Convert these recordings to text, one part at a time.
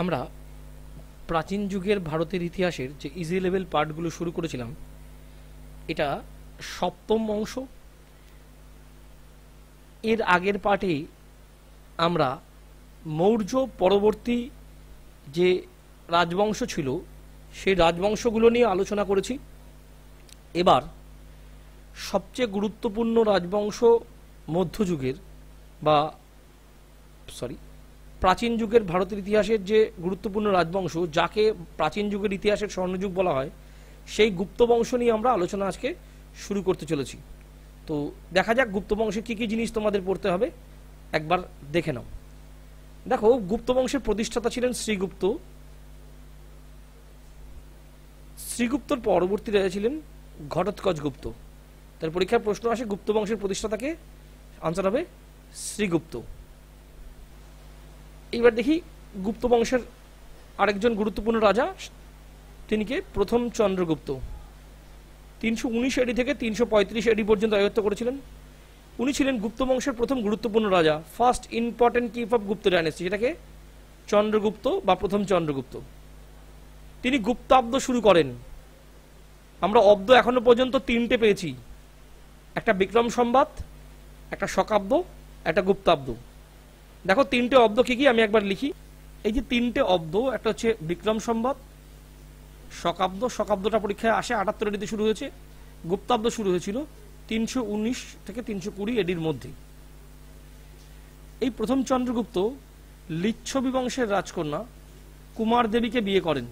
আমরা প্রাচীন যুগের ভারতের ইতিহাসের যে ইজি লেভেল পার্টগুলো শুরু করেছিলাম, এটা সপ্তম অংশ। এর আগের পার্টে আমরা মৌর্য পরবর্তী যে রাজবংশ ছিল সেই রাজবংশগুলো নিয়ে আলোচনা করেছি। এবার সবচেয়ে গুরুত্বপূর্ণ রাজবংশ মধ্যযুগের প্রাচীন যুগের ভারতের ইতিহাসের যে গুরুত্বপূর্ণ রাজবংশ, যাকে প্রাচীন যুগের ইতিহাসের স্বর্ণযুগ বলা হয়, সেই গুপ্ত বংশ নিয়ে আমরা আলোচনা আজকে শুরু করতে চলেছি। তো দেখা যাক গুপ্ত বংশে কী কী জিনিস তোমাদের পড়তে হবে, একবার দেখে নাও। দেখো, গুপ্ত বংশের প্রতিষ্ঠাতা ছিলেন শ্রীগুপ্ত। শ্রীগুপ্তর পরবর্তী রাজা ছিলেন ঘটোৎকচ গুপ্ত। তার পরীক্ষার প্রশ্ন আসে গুপ্ত বংশের প্রতিষ্ঠাতাকে, আনসার হবে শ্রীগুপ্ত। এইবার দেখি গুপ্ত বংশের আরেকজন গুরুত্বপূর্ণ রাজা, তিনি কে? প্রথম চন্দ্রগুপ্ত। 319 এডি থেকে 335 এডি পর্যন্ত রাজত্ব করেছিলেন। উনি ছিলেন গুপ্ত বংশের প্রথম গুরুত্বপূর্ণ রাজা, first important chief of Gupta dynasty, যেটাকে চন্দ্রগুপ্ত বা প্রথম চন্দ্রগুপ্ত। তিনি গুপ্তাব্দ শুরু করেন। আমরা অব্দ এখনো পর্যন্ত 3টে পেয়েছি, একটা বিক্রম সংবাদ, একটা শকাব্দ, একটা গুপ্তাব্দ। দেখো 3টে অব্দ কি কি আমি একবার লিখি। এই যে 3টে অব্দ, একটা হচ্ছে বিক্রম সংবাদ, শকাব্দ। শকাব্দটা পরীক্ষায় আসে 78 এডিতে শুরু হয়েছে। গুপ্তাব্দ শুরু হয়েছিল 319 থেকে 320 এডির মধ্যে। এই প্রথম চন্দ্রগুপ্ত লিচ্ছবি বংশের রাজকন্যা কুমার দেবীকে বিয়ে করেন।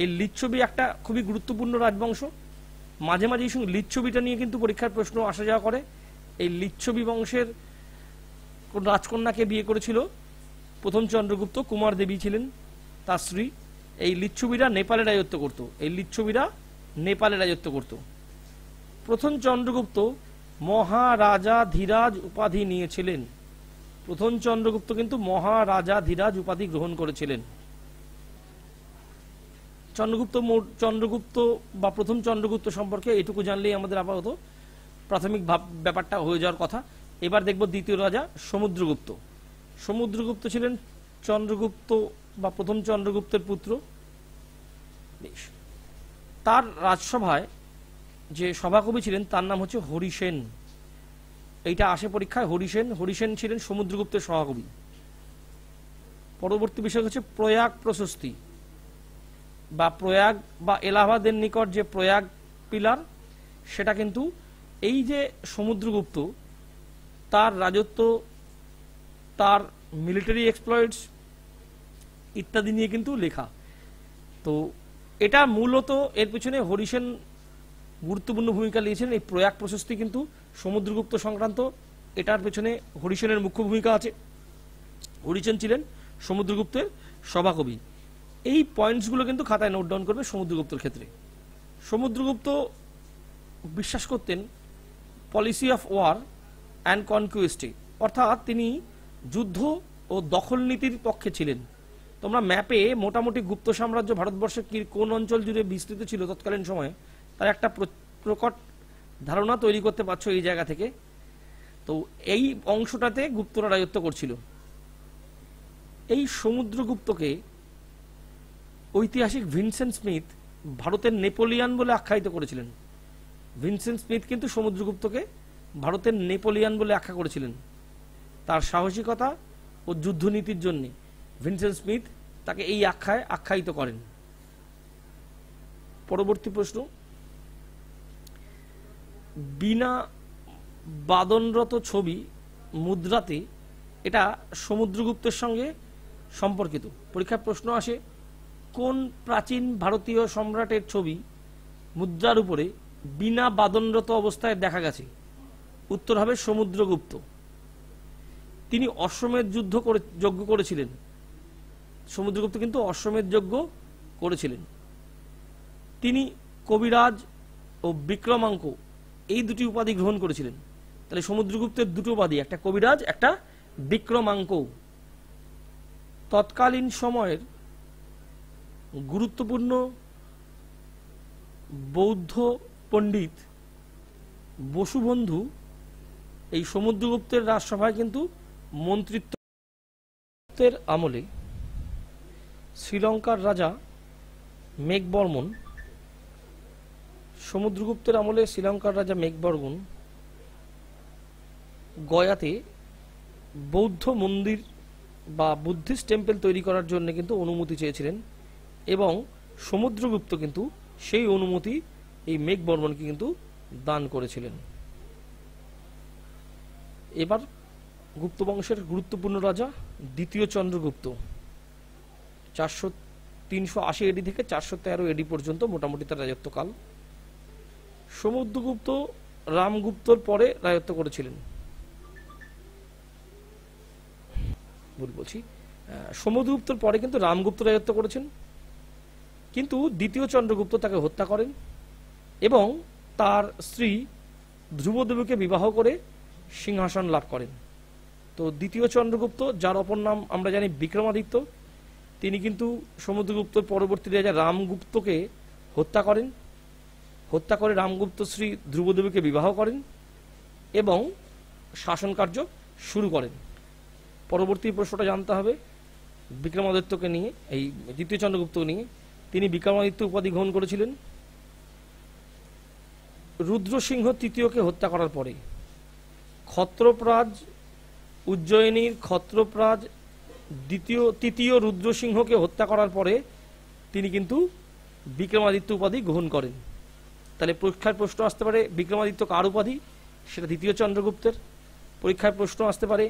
এই লিচ্ছবি একটা খুবই গুরুত্বপূর্ণ রাজবংশ। মাঝে মাঝে এই সঙ্গে লিচ্ছবিটা নিয়ে কিন্তু পরীক্ষার প্রশ্ন আসা যাওয়া করে। এই লিচ্ছবি বংশের রাজকন্যাকে বিয়ে করেছিল প্রথম চন্দ্রগুপ্ত, কুমার দেবী ছিলেন তার স্ত্রী। এই লিচ্ছবিরা নেপালে রাজত্ব করত। প্রথম চন্দ্রগুপ্ত মহারাজা ধীরাজ উপাধি নিয়েছিলেন। প্রথম চন্দ্রগুপ্ত কিন্তু মহারাজা ধীরাজ উপাধি গ্রহণ করেছিলেন। চন্দ্রগুপ্ত বা প্রথম চন্দ্রগুপ্ত সম্পর্কে এটুকু জানলেই আমাদের আপাতত প্রাথমিক ব্যাপারটা হয়ে যাওয়ার কথা। এবার দেখব দ্বিতীয় রাজা সমুদ্রগুপ্ত। সমুদ্রগুপ্ত ছিলেন চন্দ্রগুপ্ত বা প্রথম চন্দ্রগুপ্তের পুত্র। তার রাজসভায় যে সভাকবি ছিলেন তার নাম হচ্ছে হরিসেন। এইটা আসে পরীক্ষায়, হরিসেন। হরিসেন ছিলেন সমুদ্রগুপ্তের সভাকবি। পরবর্তী বিষয় হচ্ছে প্রয়াগ প্রশস্তি বা প্রয়াগ বা এলাহাবাদের নিকট যে প্রয়াগ পিলার, সেটা কিন্তু এই যে সমুদ্রগুপ্ত, তার রাজত্ব, তার মিলিটারি এক্সপ্লয়েটস ইত্যাদি নিয়ে কিন্তু লেখা। তো এটা মূলত এর পিছনে হরিসেন গুরুত্বপূর্ণ ভূমিকা নিয়েছিলেন। এই প্রয়াগ প্রশস্তি কিন্তু সমুদ্রগুপ্ত সংক্রান্ত, এটার পেছনে হরিসেনের মুখ্য ভূমিকা আছে। হরিসেন ছিলেন সমুদ্রগুপ্তের সভাকবি। এই পয়েন্টসগুলো কিন্তু খাতায় নোট ডাউন করবে সমুদ্রগুপ্তর ক্ষেত্রে। সমুদ্রগুপ্ত বিশ্বাস করতেন পলিসি অফ ওয়ার অ্যান্ড কনকুয়েস্টে, অর্থাৎ তিনি যুদ্ধ ও দখল নীতির পক্ষে ছিলেন। তোমরা ম্যাপে মোটামুটি গুপ্ত সাম্রাজ্য ভারতবর্ষের কোন অঞ্চল জুড়ে বিস্তৃত ছিল তৎকালীন সময়ে তার একটা প্রকট ধারণা তৈরি করতে পারছো এই জায়গা থেকে। তো এই অংশটাতে গুপ্তরা রাজত্ব করছিল। এই সমুদ্রগুপ্তকে ঐতিহাসিক ভিনসেন্ট স্মিথ ভারতের নেপোলিয়ান বলে আখ্যায়িত করেছিলেন। ভিনসেন্ট স্মিথ কিন্তু সমুদ্রগুপ্তকে ভারতের নেপোলিয়ান বলে আখ্যা করেছিলেন। তার সাহসিকতা ও যুদ্ধনীতির জন্য ভিনসেন্ট স্মিথ তাকে এই আখ্যায় আখ্যায়িত করেন। পরবর্তী প্রশ্ন, বিনা বাদনরত ছবি মুদ্রাতে, এটা সমুদ্রগুপ্তের সঙ্গে সম্পর্কিত। পরীক্ষার প্রশ্ন আসে কোন প্রাচীন ভারতীয় সম্রাটের ছবি মুদ্রার উপরে বিনা বাদনরত অবস্থায় দেখা গেছে? উত্তর হবে সমুদ্রগুপ্ত। তিনি অশ্বমেধ যজ্ঞ করেছিলেন। সমুদ্রগুপ্ত কিন্তু অশ্বমেধ যজ্ঞ করেছিলেন। তিনি কবিরাজ ও বিক্রমাঙ্ক এই দুটি উপাধি গ্রহণ করেছিলেন। তাহলে সমুদ্রগুপ্তের দুটো উপাধি, একটা কবিরাজ, একটা বিক্রমাঙ্ক। তৎকালীন সময়ের গুরুত্বপূর্ণ বৌদ্ধ পণ্ডিত বসুবন্ধু এই সমুদ্রগুপ্তের রাজসভায় কিন্তু মন্ত্রিত্বের আমলে শ্রীলঙ্কার রাজা মেঘবর্মন, সমুদ্রগুপ্তের আমলে শ্রীলঙ্কার রাজা মেঘবর্মন গয়াতে বৌদ্ধ মন্দির বা বুদ্ধিস্ট টেম্পল তৈরি করার জন্য কিন্তু অনুমতি চেয়েছিলেন, এবং সমুদ্রগুপ্ত কিন্তু সেই অনুমতি এই মেঘবর্মনকে কিন্তু দান করেছিলেন। এবার গুপ্ত বংশের গুরুত্বপূর্ণ রাজা দ্বিতীয় চন্দ্রগুপ্ত, 380 এডি থেকে 413 এডি পর্যন্ত মোটামুটি তার রাজত্বকাল। সমুদ্রগুপ্ত রামগুপ্তর পরে রাজত্ব করেছিলেন, সমুদ্রগুপ্তর পরে কিন্তু রামগুপ্ত রাজত্ব করেছেন, কিন্তু দ্বিতীয় চন্দ্রগুপ্ত তাকে হত্যা করেন এবং তার স্ত্রী ধ্রুবদেবীকে বিবাহ করে সিংহাসন লাভ করেন। তো দ্বিতীয় চন্দ্রগুপ্ত, যার অপর নাম আমরা জানি বিক্রমাদিত্য, তিনি কিন্তু সমুদ্রগুপ্তর পরবর্তী রাজা রামগুপ্তকে হত্যা করেন, হত্যা করে রামগুপ্ত শ্রী ধ্রুবদেবীকে বিবাহ করেন এবং শাসন কার্য শুরু করেন। পরবর্তী প্রশ্নটা জানতে হবে বিক্রমাদিত্যকে নিয়ে, এই দ্বিতীয় চন্দ্রগুপ্তকে নিয়ে। তিনি বিক্রমাদিত্য উপাধি গ্রহণ করেছিলেন রুদ্রসিংহ তৃতীয়কে হত্যা করার পরে। ক্ষত্রপরাজ, উজ্জয়িনীর ক্ষত্রপরাজ তৃতীয় রুদ্রসিংহকে হত্যা করার পরে তিনি কিন্তু বিক্রমাদিত্য উপাধি গ্রহণ করেন। তাহলে পরীক্ষার প্রশ্ন আসতে পারে বিক্রমাদিত্য কার উপাধি, সেটা দ্বিতীয় চন্দ্রগুপ্তের। পরীক্ষার প্রশ্ন আসতে পারে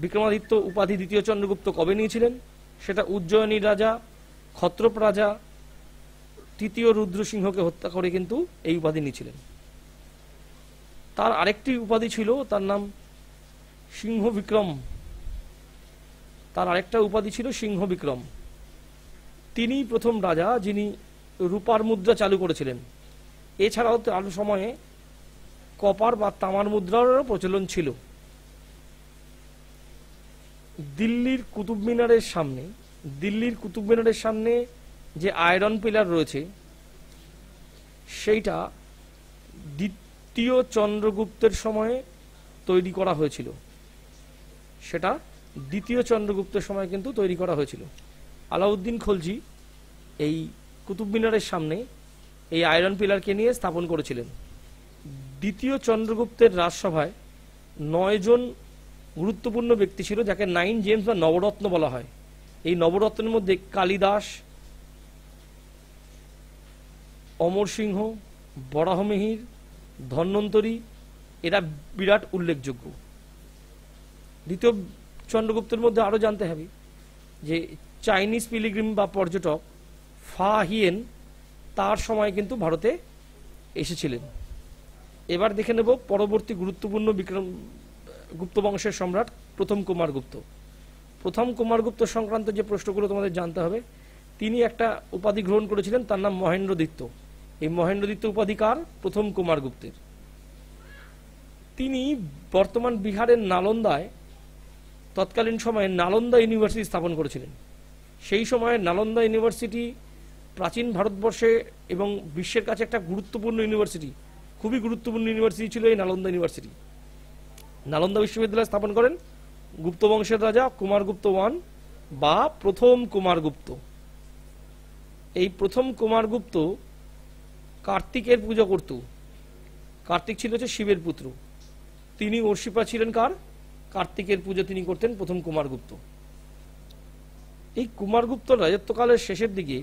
বিক্রমাদিত্য উপাধি দ্বিতীয় চন্দ্রগুপ্ত কবে নিয়েছিলেন, সেটা উজ্জয়িনীর রাজা ক্ষত্রপ রাজা তৃতীয় রুদ্রসিংহকে হত্যা করে কিন্তু এই উপাধি নিয়েছিলেন। তার আরেকটি উপাধি ছিল, তার নাম সিংহ বিক্রম। তার আরেকটা উপাধি ছিল সিংহ বিক্রম। তিনি প্রথম রাজা যিনি রূপার মুদ্রা চালু করেছিলেন। এছাড়াও তার সময়ে কপার বা তামার মুদ্রারও প্রচলন ছিল। দিল্লির কুতুব মিনারের সামনে যে আয়রন পিলার রয়েছে সেইটা দ্বিতীয় চন্দ্রগুপ্তের সময়ে তৈরি করা হয়েছিল, সেটা দ্বিতীয় চন্দ্রগুপ্তের সময় কিন্তু তৈরি করা হয়েছিল। আলাউদ্দিন খলজি এই কুতুব মিনারের সামনে এই আয়রন পিলারকে নিয়ে স্থাপন করেছিলেন। দ্বিতীয় চন্দ্রগুপ্তের রাজসভায় 9 জন গুরুত্বপূর্ণ ব্যক্তি ছিল, যাকে 9 জেমস বা নবরত্ন বলা হয়। এই নবরত্নের মধ্যে কালিদাস, অমর সিংহ, বরাহমিহির, ধন্বন্তরী এরা বিরাট উল্লেখযোগ্য। দ্বিতীয় চন্দ্রগুপ্তের মধ্যে আরো জানতে হবে যে চাইনিজ পিলিগ্রিম বা পর্যটক ফা হিয়েন তার সময় কিন্তু ভারতে এসেছিলেন। এবার দেখে নেব পরবর্তী গুরুত্বপূর্ণ গুপ্ত বংশের সম্রাট প্রথম কুমারগুপ্ত। প্রথম কুমারগুপ্ত সংক্রান্ত যে প্রশ্নগুলো তোমাদের জানতে হবে, তিনি একটা উপাধি গ্রহণ করেছিলেন, তার নাম মহেন্দ্রদিত্য। এই মহেন্দ্রদিত্য উপাধি কার? প্রথম কুমারগুপ্তের। তিনি বর্তমান বিহারের নালন্দায় তৎকালীন সময়ে নালন্দা ইউনিভার্সিটি স্থাপন করেছিলেন। সেই সময়ে নালন্দা ইউনিভার্সিটি প্রাচীন ভারতবর্ষে এবং বিশ্বের কাছে একটা গুরুত্বপূর্ণ ইউনিভার্সিটি, খুবই গুরুত্বপূর্ণ ইউনিভার্সিটি ছিল এই নালন্দা ইউনিভার্সিটি। নালন্দা বিশ্ববিদ্যালয় স্থাপন করেন গুপ্ত বংশের রাজা কুমারগুপ্ত I বা প্রথম কুমারগুপ্ত। এই প্রথম কুমারগুপ্ত কার্তিকের পূজা করত। কার্তিক ছিল হচ্ছে শিবের পুত্র, তিনি অর্ষিপা ছিলেন কার? কার্তিকের পুজো তিনি করতেন প্রথম কুমারগুপ্ত। এই কুমারগুপ্তর রাজত্বকালের শেষের দিকে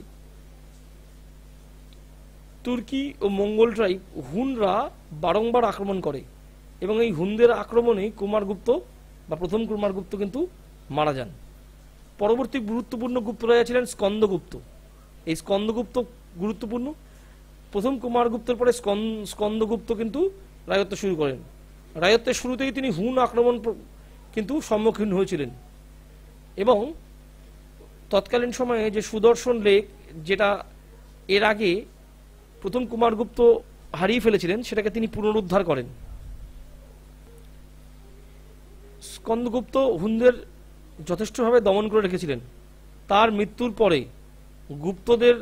তুর্কি ও মঙ্গল ট্রাইব হুনরা বারংবার আক্রমণ করে এবং এই হুনদের আক্রমণে কুমারগুপ্ত বা প্রথম কুমারগুপ্ত কিন্তু মারা যান। পরবর্তী গুরুত্বপূর্ণ গুপ্ত রাজা ছিলেন স্কন্দগুপ্ত। এই স্কন্দগুপ্ত গুরুত্বপূর্ণ। প্রথম কুমারগুপ্তের পরে স্কন্দগুপ্ত কিন্তু রাজত্ব শুরু করেন। রাজত্বের শুরুতেই তিনি হুন আক্রমণ কিন্তু সম্মুখীন হয়েছিলেন এবং তৎকালীন সময়ে যে সুদর্শন লেক, যেটা এর আগে প্রথম কুমারগুপ্ত হারিয়ে ফেলেছিলেন, সেটাকে তিনি পুনরুদ্ধার করেন। স্কন্দগুপ্ত হুনদের যথেষ্টভাবে দমন করে রেখেছিলেন। তার মৃত্যুর পরে গুপ্তদের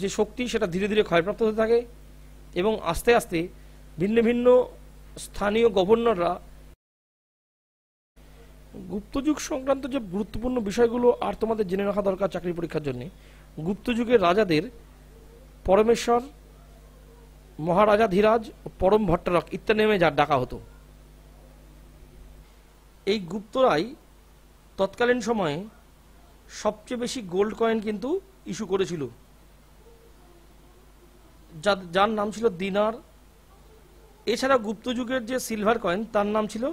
যে শক্তি সেটা ধীরে ধীরে ক্ষয়প্রাপ্ত হতে থাকে এবং আস্তে আস্তে ভিন্ন ভিন্ন স্থানীয় গভর্নররা গুপ্তযুগ সংক্রান্ত যে গুরুত্বপূর্ণ বিষয়গুলো আর তোমাদের জেনে রাখা দরকার চাকরি পরীক্ষার জন্য, গুপ্তযুগের রাজাদের পরমেশ্বর, মহারাজা ধীরাজ, পরম ভট্টারক ইত্যাদি নামে যা ডাকা হতো। এই গুপ্তরাই তৎকালীন সময়ে সবচেয়ে বেশি গোল্ড কয়েন কিন্তু ইস্যু করেছিল, যার নাম ছিল দিনার। এছাড়া গুপ্তযুগের যে সিলভার কয়েন তার নাম ছিল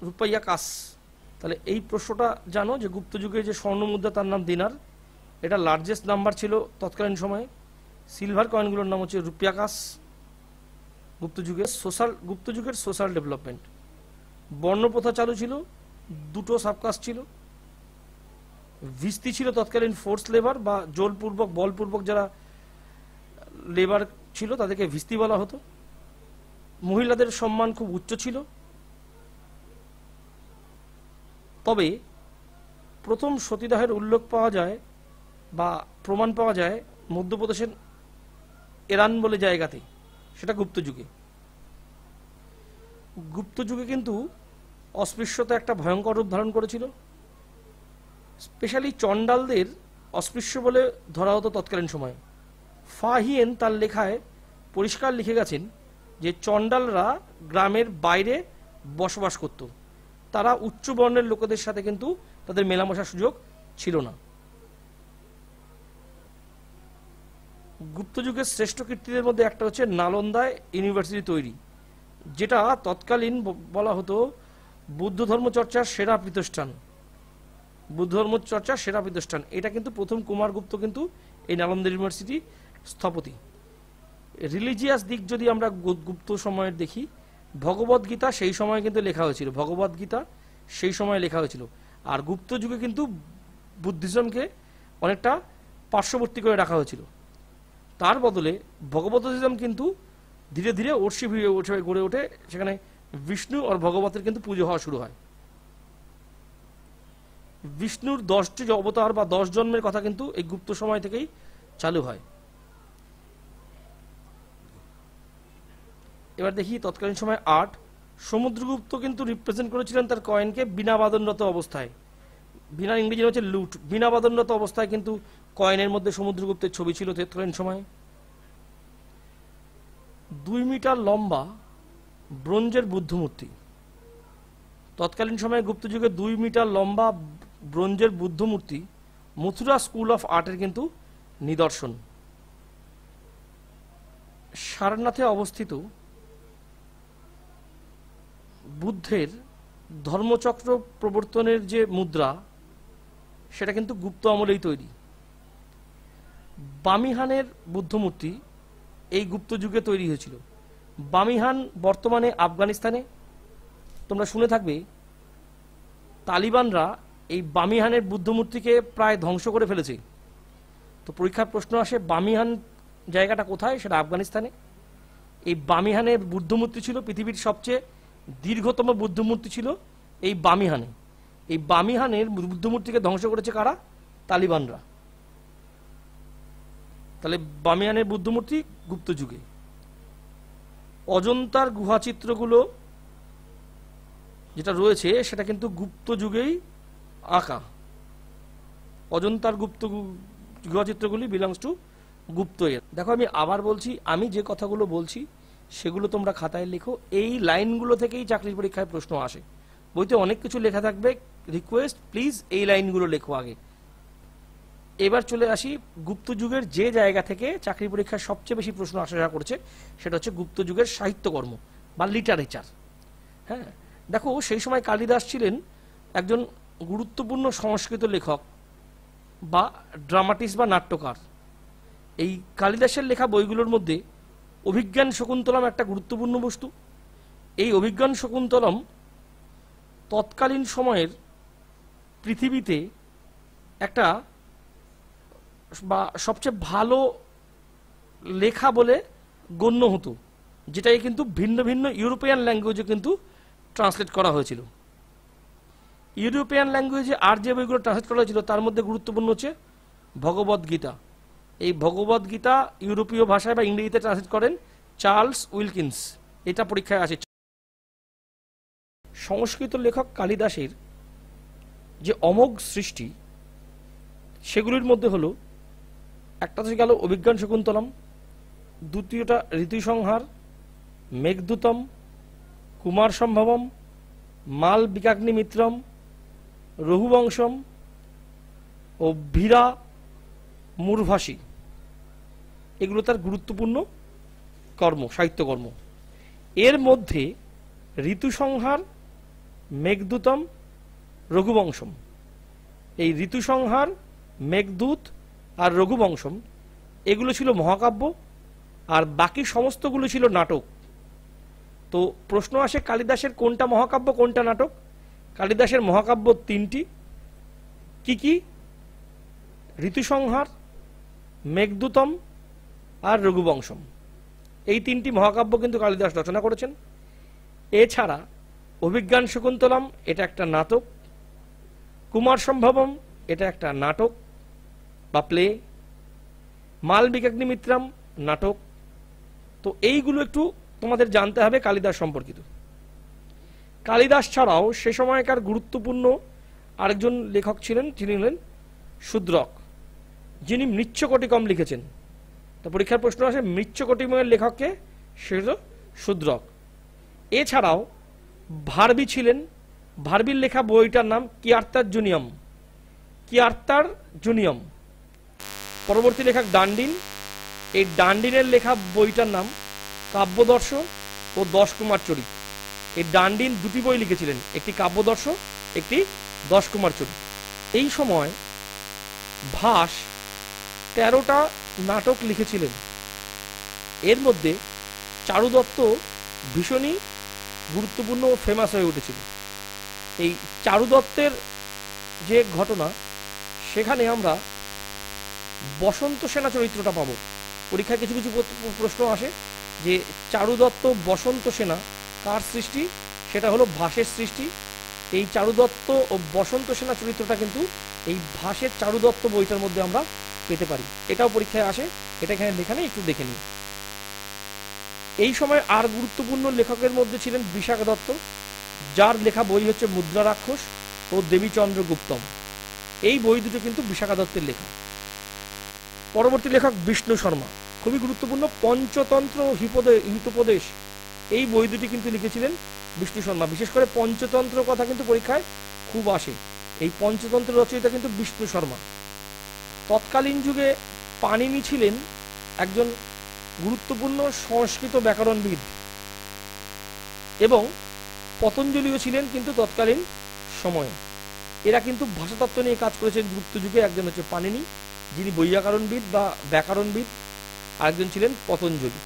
রুপাইয়া কাস। তাহলে এই প্রশ্নটা জানো যে গুপ্তযুগের যে স্বর্ণ মুদ্রা তার নাম দিনার, এটা লার্জেস্ট নাম্বার ছিল তৎকালীন সময়ে। সিলভার কয়েনগুলোর নাম হচ্ছে রুপিয়া কাস। গুপ্তযুগের সোশ্যাল ডেভেলপমেন্ট, বর্ণপ্রথা চালু ছিল, দুটো সাবকাস্ট ছিল, ভিস্তি ছিল তৎকালীন ফোর্স লেবার বা জোরপূর্বক বলপূর্বক যারা লেবার ছিল তাদেরকে ভিস্তি বলা হতো। মহিলাদের সম্মান খুব উচ্চ ছিল। তবে প্রথম সতীদাহের উল্লেখ পাওয়া যায় বা প্রমাণ পাওয়া যায় মধ্যপ্রদেশের এরান বলে জায়গাতে, সেটা গুপ্তযুগে। গুপ্তযুগে কিন্তু অস্পৃশ্যতা একটা ভয়ঙ্কর রূপ ধারণ করেছিল। স্পেশালি চণ্ডালদের অস্পৃশ্য বলে ধরা হতো তৎকালীন সময়ে। ফাহিয়েন তার লেখায় পরিষ্কার লিখে গেছেন যে চণ্ডালরা গ্রামের বাইরে বসবাস করত, তারা উচ্চ বর্ণের লোকেদের সাথে কিন্তু তাদের মেলামেশার সুযোগ ছিল না। গুপ্তযুগের শ্রেষ্ঠ কীর্তিদের মধ্যে একটা হচ্ছে নালন্দায় ইউনিভার্সিটি তৈরি, যেটা তৎকালীন বলা হতো বুদ্ধ ধর্ম চর্চার সেরা পীঠস্থান। এটা কিন্তু প্রথম কুমারগুপ্ত কিন্তু এই নালন্দা ইউনিভার্সিটি স্থপতি। রিলিজিয়াস দিক যদি আমরা গুপ্ত সময়ের দেখি, ভগবদ্গীতা সেই সময় কিন্তু লেখা হয়েছিল। আর গুপ্ত যুগে কিন্তু বুদ্ধিজমকে অনেকটা পার্শ্ববর্তী করে রাখা হয়েছিল। তার বদলে ভগবদ্গীতম কিন্তু ধীরে ধীরে গড়ে ওঠে, সেখানে বিষ্ণু আর ভগবতের কিন্তু পুজো হওয়া শুরু হয়। বিষ্ণুর 10টি অবতার বা 10 জন্মের কথা কিন্তু এই গুপ্ত সময় থেকেই চালু হয়। এবার দেখি তৎকালীন সময় আর্ট। সমুদ্রগুপ্ত কিন্তু রিপ্রেজেন্ট করেছিলেন তার কয়েনকে বিনা বাদনরত অবস্থায়। বিনা ইংরেজি হচ্ছে লুট। বিনা বাদনরত অবস্থায় কিন্তু কয়েনের মধ্যে সমুদ্রগুপ্তের ছবি ছিল তৎকালীন সময়ে। 2 মিটার লম্বা ব্রোঞ্জের বুদ্ধমূর্তি। তৎকালীন সময়ে গুপ্তযুগে 2 মিটার লম্বা ব্রোঞ্জের বুদ্ধমূর্তি মথুরা স্কুল অফ আর্টের কিন্তু নিদর্শন। সারনাথে অবস্থিত বুদ্ধের ধর্মচক্র প্রবর্তনের যে মুদ্রা, সেটা কিন্তু গুপ্ত আমলেই তৈরি। বামিহানের বুদ্ধমূর্তি এই গুপ্ত যুগে তৈরি হয়েছিল। বামিহান বর্তমানে আফগানিস্তানে। তোমরা শুনে থাকবে তালিবানরা এই বামিহানের বুদ্ধমূর্তিকে প্রায় ধ্বংস করে ফেলেছে। তো পরীক্ষার প্রশ্ন আসে বামিহান জায়গাটা কোথায়, সেটা আফগানিস্তানে। এই বামিহানের বুদ্ধমূর্তি ছিল পৃথিবীর সবচেয়ে দীর্ঘতম বুদ্ধমূর্তি ছিল এই বামিহানে। এই বামিহানের বুদ্ধমূর্তিকে ধ্বংস করেছে কারা? তালিবানরা। তাহলে বামিহানের বুদ্ধমূর্তি গুপ্ত যুগে। অজন্তার গুহাচিত্রগুলো যেটা রয়েছে সেটা কিন্তু গুপ্ত যুগেই আঁকা। অজন্তার গুহাচিত্রগুলি বিলংস টু গুপ্ত এর। দেখো আমি আবার বলছি, আমি যে কথাগুলো বলছি সেগুলো তোমরা খাতায় লেখো। এই লাইনগুলো থেকেই চাকরির পরীক্ষায় প্রশ্ন আসে। বইতে অনেক কিছু লেখা থাকবে, রিকোয়েস্ট প্লিজ এই লাইনগুলো লেখো আগে। এবার চলে আসি গুপ্ত যুগের যে জায়গা থেকে চাকরি পরীক্ষায় সবচেয়ে বেশি প্রশ্ন আসা করছে, সেটা হচ্ছে গুপ্ত যুগের সাহিত্যকর্ম বা লিটারেচার। হ্যাঁ, দেখো সেই সময় কালিদাস ছিলেন একজন গুরুত্বপূর্ণ সংস্কৃত লেখক বা ড্রামাটিস্ট বা নাট্যকার। এই কালিদাসের লেখা বইগুলোর মধ্যে অভিজ্ঞান শকুন্তলম একটা গুরুত্বপূর্ণ বস্তু। এই অভিজ্ঞান শকুন্তলম তৎকালীন সময়ের পৃথিবীতে একটা বা সবচেয়ে ভালো লেখা বলে গণ্য হতো, যেটাই কিন্তু ভিন্ন ভিন্ন ইউরোপিয়ান ল্যাঙ্গুয়েজে কিন্তু ট্রান্সলেট করা হয়েছিল। ইউরোপিয়ান ল্যাঙ্গুয়েজে আর যে বইগুলো ট্রান্সলেট করা হয়েছিল তার মধ্যে গুরুত্বপূর্ণ হচ্ছে ভগবদ্গীতা। এই ভগবদ্গীতা ইউরোপীয় ভাষায় বা ইংরেজিতে ট্রান্সলেট করেন চার্লস উইলকিন্স। এটা পরীক্ষায় আসে। সংস্কৃত লেখক কালিদাসের যে অমোঘ সৃষ্টি সেগুলির মধ্যে হলো একটা তো গেল অভিজ্ঞান শকুন্তলম, দ্বিতীয়টা ঋতুসংহার, মেঘদূতম, কুমার সম্ভবম, মাল বিকাগ্নিমিত্রম, রঘুবংশম ও ভীরা মূর্ভাসী। এগুলো তার গুরুত্বপূর্ণ কর্ম, সাহিত্যকর্ম। এর মধ্যে ঋতুসংহার, মেঘদূতম, রঘুবংশম, এই ঋতুসংহার, মেঘদূত আর রঘুবংশম এগুলো ছিল মহাকাব্য, আর বাকি সমস্তগুলো ছিল নাটক। তো প্রশ্ন আসে কালিদাসের কোনটা মহাকাব্য কোনটা নাটক? কালিদাসের মহাকাব্য তিনটি, কি কি? ঋতুসংহার, মেঘদূতম আর রঘুবংশম। এই তিনটি মহাকাব্য কিন্তু কালিদাস রচনা করেছেন। এছাড়া অভিজ্ঞান শকুন্তলম এটা একটা নাটক, কুমার সম্ভবম এটা একটা নাটক বা প্লে, মাল বিকাগ্নিমিত্রম নাটক। তো এইগুলো একটু তোমাদের জানতে হবে কালিদাস সম্পর্কিত। কালিদাস ছাড়াও সে সময়কার গুরুত্বপূর্ণ আরেকজন লেখক ছিলেন, তিনি হলেন শূদ্রক, যিনি মৃচ্ছকটিকম লিখেছেন। তো পরীক্ষার প্রশ্ন আসে মৃচ্ছকটিকমের লেখককে, সে হল শূদ্রক। এছাড়াও ভার্বি ছিলেন, ভার্বির লেখা বইটার নাম কিয়ার্তার জুনিয়ম, কিয়ার্তার জুনিয়ম। পরবর্তী লেখক ডান্ডিন, এই ডান্ডিনের লেখা বইটার নাম কাব্যদর্শ ও 10 কুমার চরিত। এই ডান্ডিন দুটি বই লিখেছিলেন, একটি কাব্যদর্শ, একটি 10 কুমার চরিত। এই সময় ভাস 13টা নাটক লিখেছিলেন। এর মধ্যে চারু দত্ত ভীষণই গুরুত্বপূর্ণ ও ফেমাস হয়ে উঠেছিল। এই চারু দত্তের যে ঘটনা, সেখানে আমরা বসন্ত সেনা চরিত্রটা পাবো। পরীক্ষায় কিছু কিছু প্রশ্ন আসে যে চারু দত্ত বসন্ত সেনা কার সৃষ্টি? সেটা হলো ভাসের সৃষ্টি। এই চারু দত্ত ও বসন্ত সেনা চরিত্রটা কিন্তু এই ভাসের চারু দত্ত বইটার মধ্যে আমরা পেতে পারি। এটাও পরীক্ষায় আসে, এটা এখানে লেখা নেই, একটু দেখে নিই। এই সময় আর গুরুত্বপূর্ণ লেখকের মধ্যে ছিলেন বিশাখা দত্ত, যার লেখা বই হচ্ছে মুদ্রা রাক্ষস ও দেবীচন্দ্র গুপ্তম। এই বই দুটো কিন্তু বিশাখা দত্তের লেখা। পরবর্তী লেখক বিষ্ণু শর্মা, খুবই গুরুত্বপূর্ণ, পঞ্চতন্ত্র হিতোপদেশ, এই বই দুটি কিন্তু লিখেছিলেন বিষ্ণু শর্মা। বিশেষ করে পঞ্চতন্ত্র কথা কিন্তু পরীক্ষায় খুব আসে। এই পঞ্চতন্ত্র রচয়িতা কিন্তু বিষ্ণু শর্মা। তৎকালীন যুগে পাণিনি ছিলেন একজন গুরুত্বপূর্ণ সংস্কৃত ব্যাকরণবিদ, এবং পতঞ্জলিও ছিলেন কিন্তু তৎকালীন সময়ে। এরা কিন্তু ভাষাতত্ত্ব নিয়ে কাজ করেছেন গুপ্ত যুগে। একজন হচ্ছে পাণিনি, যিনি বৈয়াকরণবিদ বা ব্যাকরণবিদ, আরেকজন ছিলেন পতঞ্জলি।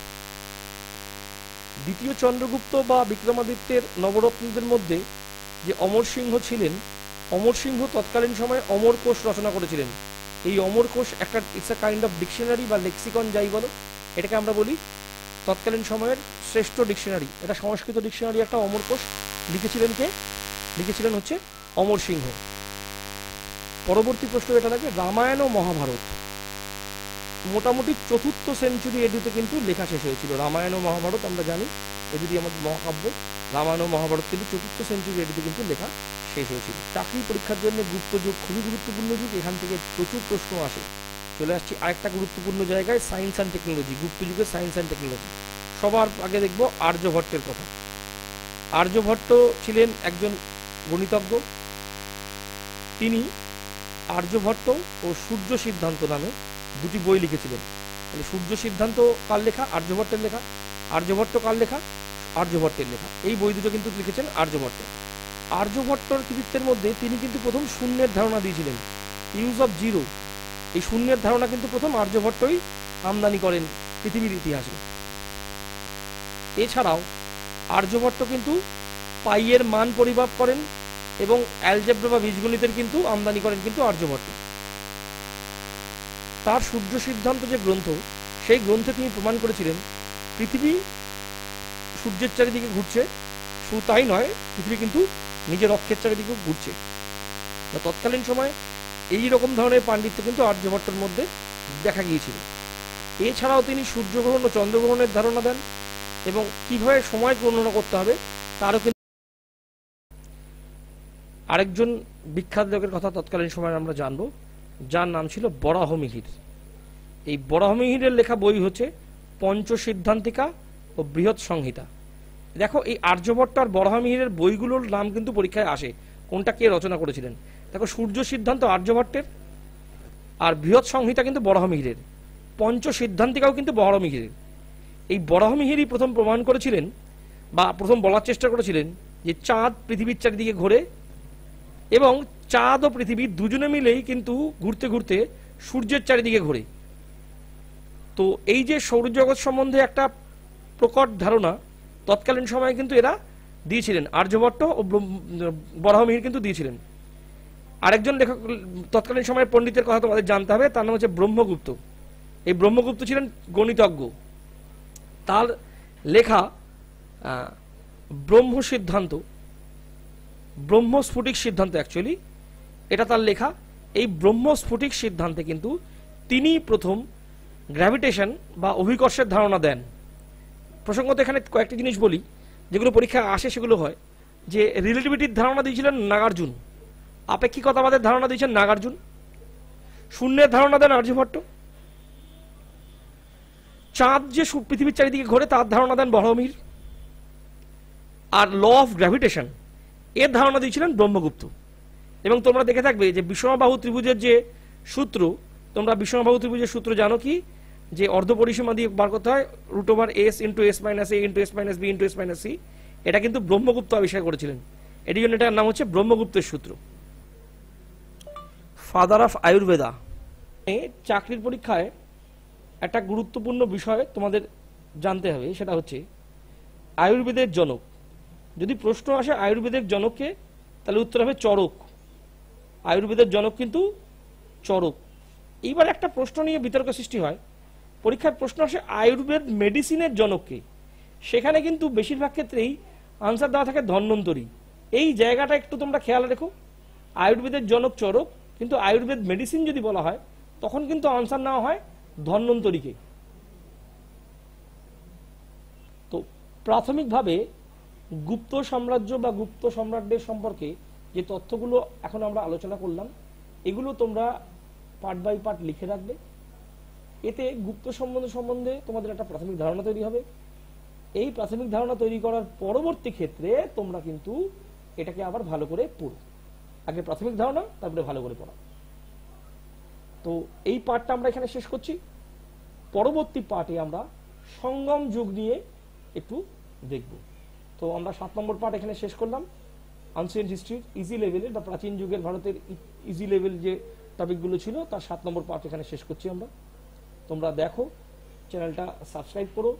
দ্বিতীয় চন্দ্রগুপ্ত বা বিক্রমাদিত্যের নবরত্নদের মধ্যে যে অমর সিংহ ছিলেন, অমর সিংহ তৎকালীন সময়ে অমর কোষ রচনা করেছিলেন। এই অমর কোষ একটা it's a kind of dictionary বা লেক্সিকন, যাই বলো, এটাকে আমরা বলি তৎকালীন সময়ের শ্রেষ্ঠ ডিকশনারি। এটা সংস্কৃত ডিকশনারি একটা। অমর কোষ লিখেছিলেন কে? লিখেছিলেন হচ্ছে অমর সিংহ। পরবর্তী প্রশ্ন এটা থাকে রামায়ণ ও মহাভারত। মোটামুটি 4th সেঞ্চুরি এডুতে কিন্তু লেখা শেষ হয়েছিল। রামায়ণ ও মহাভারত আমরা জানি, এ যদি আমাদের মহাকাব্য, রামায়ণ ও মহাভারত কিন্তু 4th সেঞ্চুরি এডুতে কিন্তু লেখা শেষ হয়েছিল। চাকরি পরীক্ষার জন্য গুপ্ত যুগ খুবই গুরুত্বপূর্ণ যুগ, এখান থেকে প্রচুর প্রশ্ন আসে। চলে আসছি আরেকটা গুরুত্বপূর্ণ জায়গায়, সায়েন্স অ্যান্ড টেকনোলজি। গুপ্ত যুগের সায়েন্স অ্যান্ড টেকনোলজি। সবার আগে দেখব আর্যভট্টের কথা। আর্যভট্ট ছিলেন একজন গণিতজ্ঞ। তিনি আর্যভট্ট ও সূর্য সিদ্ধান্ত নামে দুটি বই লিখেছিলেন। তাহলে সূর্য সিদ্ধান্ত কার লেখা? আর্যভট্টের লেখা। আর্যভট্ট কার লেখা? আর্যভট্টের লেখা। এই বই দুটো কিন্তু লিখেছেন আর্যভট্ট। আর্যভট্টর কৃতিত্বের মধ্যে তিনি কিন্তু প্রথম শূন্যের ধারণা দিয়েছিলেন, ইউজ অফ জিরো। এই শূন্যের ধারণা কিন্তু প্রথম আর্যভট্টই আমদানি করেন পৃথিবীর ইতিহাসে। এছাড়াও আর্যভট্ট কিন্তু পাইয়ের মান পরিমাপ করেন এবং অ্যালজেব্রা বা বীজগণিতের কিন্তু আমদানি করেন কিন্তু আর্যভট্ট। তার সূর্য সিদ্ধান্ত যে গ্রন্থ, সেই গ্রন্থে তিনি প্রমাণ করেছিলেন পৃথিবী সূর্যের চারিদিকে ঘুরছে। শুধু তাই নয়, পৃথিবী কিন্তু নিজের অক্ষের চারিদিকেও ঘুরছে। তৎকালীন সময় এই রকম ধরনের পাণ্ডিত্য কিন্তু আর্যভট্টের মধ্যে দেখা গিয়েছিল। এছাড়াও তিনি সূর্যগ্রহণ ও চন্দ্রগ্রহণের ধারণা দেন এবং কিভাবে সময় গণনা করতে হবে তারও কিন্তু। আরেকজন বিখ্যাত লোকের কথা তৎকালীন সময়ে আমরা জানবো, যার নাম ছিল বরাহমিহির। এই বরাহমিহিরের লেখা বই হচ্ছে পঞ্চসিদ্ধান্তিকা ও বৃহৎ সংহিতা। দেখো, এই আর্যভট্ট আর বরাহমিহিরের বইগুলোর নাম কিন্তু পরীক্ষায় আসে, কোনটা কে রচনা করেছিলেন। দেখো, সূর্য সিদ্ধান্ত আর্যভট্টের, আর বৃহৎ সংহিতা কিন্তু বরাহমিহিরের, পঞ্চসিদ্ধান্তিকাও কিন্তু বরাহমিহিরের। এই বরাহমিহিরই প্রথম প্রমাণ করেছিলেন বা প্রথম বলার চেষ্টা করেছিলেন যে চাঁদ পৃথিবীর চারিদিকে ঘোরে, এবং চাঁদ ও পৃথিবী দুজনে মিলেই কিন্তু ঘুরতে ঘুরতে সূর্যের চারিদিকে ঘোরে। তো এই যে সৌরজগৎ সম্বন্ধে একটা প্রকট ধারণা তৎকালীন সময়ে কিন্তু এরা দিয়েছিলেন, আর্যভট্ট ও বরাহমিহির কিন্তু দিয়েছিলেন। আরেকজন লেখক তৎকালীন সময়ের পণ্ডিতের কথা তোমাদের জানতে হবে, তার নাম হচ্ছে ব্রহ্মগুপ্ত। এই ব্রহ্মগুপ্ত ছিলেন গণিতজ্ঞ। তার লেখা ব্রহ্ম সিদ্ধান্ত, ব্রহ্মস্ফুটিক সিদ্ধান্ত অ্যাকচুয়ালি এটা তার লেখা। এই ব্রহ্মস্ফুটিক সিদ্ধান্তে কিন্তু তিনি প্রথম গ্র্যাভিটেশন বা অভিকর্ষের ধারণা দেন। প্রসঙ্গত এখানে কয়েকটি জিনিস বলি যেগুলো পরীক্ষায় আসে, সেগুলো হয় যে রিলেটিভিটির ধারণা দিয়েছিলেন নাগার্জুন, আপেক্ষিকতাবাদের ধারণা দিয়েছেন নাগার্জুন, শূন্যের ধারণা দেন আর্যভট্ট, চাঁদ যে পৃথিবীর চারিদিকে ঘোরে তার ধারণা দেন বরাহমিহির, আর ল অফ গ্র্যাভিটেশন এর ধারণা দিয়েছিলেন ব্রহ্মগুপ্ত। এবং তোমরা দেখে থাকবে যে বিষমবাহু ত্রিভুজের যে সূত্র, তোমরা বিষমবাহু ত্রিভুজের সূত্র জানো কি, যে অর্ধপরিসীমা দিয়ে বার করতে হয় √s into s minus a into s minus b into s minus c। এটা কিন্তু ব্রহ্মগুপ্ত আবিষ্কার করেছিলেন, এটি জন্য এটার নাম হচ্ছে ব্রহ্মগুপ্তের সূত্র। Father of Ayurveda. চাকরির পরীক্ষায় একটা গুরুত্বপূর্ণ বিষয় তোমাদের জানতে হবে, সেটা হচ্ছে আয়ুর্বেদের জনক। যদি প্রশ্ন আসে আয়ুর্বেদের জনককে, তাহলে উত্তর হবে চরক। আয়ুর্বেদের জনক কিন্তু চরক। এইবার একটা প্রশ্ন নিয়ে বিতর্ক সৃষ্টি হয়, পরীক্ষার প্রশ্ন আসে আয়ুর্বেদ মেডিসিনের জনককে, সেখানে কিন্তু বেশিরভাগ ক্ষেত্রেই আনসার দেওয়া থাকে ধন্বন্তরী। এই জায়গাটা একটু তোমরা খেয়াল রেখো, আয়ুর্বেদের জনক চরক, কিন্তু আয়ুর্বেদ মেডিসিন যদি বলা হয় তখন কিন্তু আনসার নেওয়া হয় ধন্বন্তরীকে। তো প্রাথমিকভাবে গুপ্ত সাম্রাজ্য বা গুপ্ত সম্রাটদের সম্পর্কে যে তথ্যগুলো এখন আমরা আলোচনা করলাম, এগুলো তোমরা পার্ট বাই পার্ট লিখে রাখবে। এতে গুপ্ত সম্বন্ধে তোমাদের একটা প্রাথমিক ধারণা তৈরি হবে। এই প্রাথমিক ধারণা তৈরি করার পরবর্তী ক্ষেত্রে তোমরা কিন্তু এটাকে আবার ভালো করে পড়ো। আগে প্রাথমিক ধারণা, তারপরে ভালো করে পড়া। তো এই পার্টটা আমরা এখানে শেষ করছি। পরবর্তী পার্টে আমরা সঙ্গম যুগ নিয়ে একটু দেখব। তো আমরা 7 নম্বর পার্ট এখানে শেষ করলাম। আনসিয়েন্ট হিস্ট্রির ইজি লেভেলের বা প্রাচীন যুগের ভারতের ইজি লেভেল যে টপিকগুলো ছিল তার 7 নম্বর পার্ট এখানে শেষ করছি আমরা। তোমরা দেখো, চ্যানেলটা সাবস্ক্রাইব করো,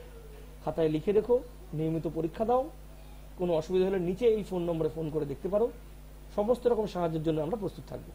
খাতায় লিখে রেখো, নিয়মিত পরীক্ষা দাও। কোনো অসুবিধা হলে নিচে এই ফোন নম্বরে ফোন করে দেখতে পারো। সমস্ত রকম সাহায্যের জন্য আমরা প্রস্তুত থাকবো।